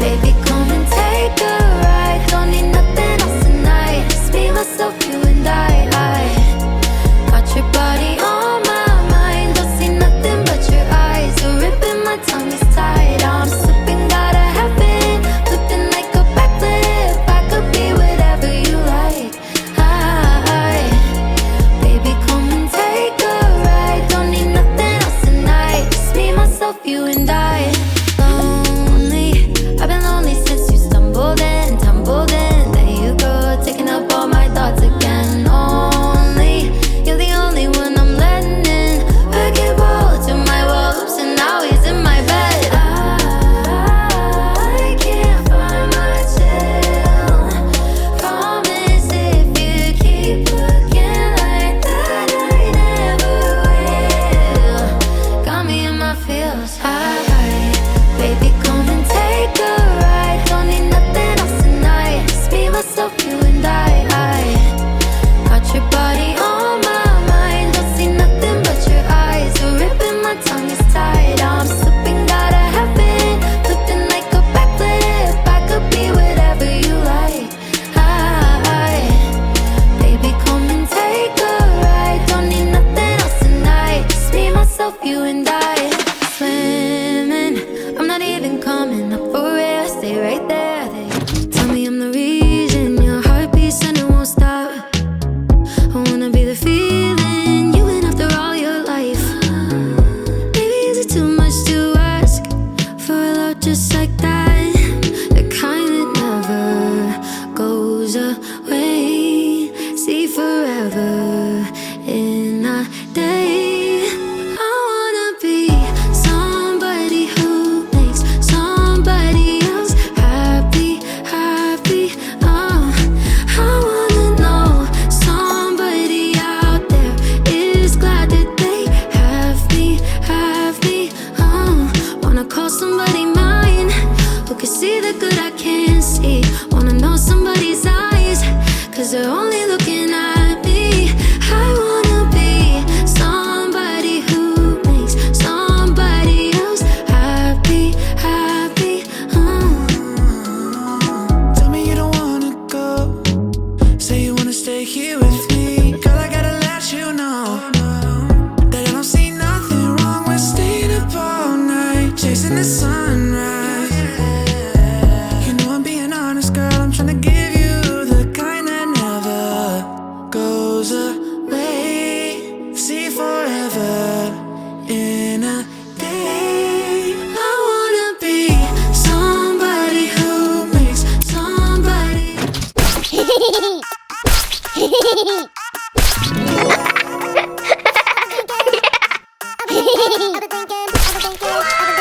Baby, come and take a ride. Don't need nothing else tonight. Just me, myself, you and I got your body on my mind. Don't see nothing but your eyes. You're ripping, my tongue is tied. I'm slipping, gotta have it. Flipping like a backflip. I could be whatever you like. Baby, come and take a ride. Don't need nothing else tonight. Just me, myself, you and I. Lonely, I've been lonely since you stumbled and tumbled in. There you go, taking up all my thoughts again. Only, you're the only one I'm letting in. I get rolled to my wolves and now he's in my bed. I can't find my chill. Promise if you keep looking like that, I never will. Got me in my feels. Baby, come and take a ride. Don't need nothing else tonight. Just me, myself, you and I got your body on my mind. Don't see nothing but your eyes. You're ripping, my tongue is tied. I'm slipping, gotta have it. Flipping like a backflip. I could be whatever you like. Baby, come and take a ride. Don't need nothing else tonight. Just me, myself, you and I. Swimming, I'm not even coming up for air. Stay right there. Tell me I'm the reason your heart beats and it won't stop. I wanna be the feeling you've been after all your life. Maybe is it too much to ask for a love just like that? The kind that never goes away. See forever in a day. I wanna be somebody who makes somebody else happy, happy. I wanna know somebody out there is glad that they have me, have me. Wanna call somebody mine who can see the good I can't see. Wanna know somebody's eyes, 'cause they're only looking at me. I wanna be somebody who makes somebody else happy, happy. Tell me you don't wanna go. Say you wanna stay here with me. Girl, I gotta let you know that I don't see nothing wrong with staying up all night, chasing the sunrise. You know I'm being honest, girl. I'm tryna give you the kind that never goes away. See forever in a day. I wanna be somebody who makes somebody. I've been thinking.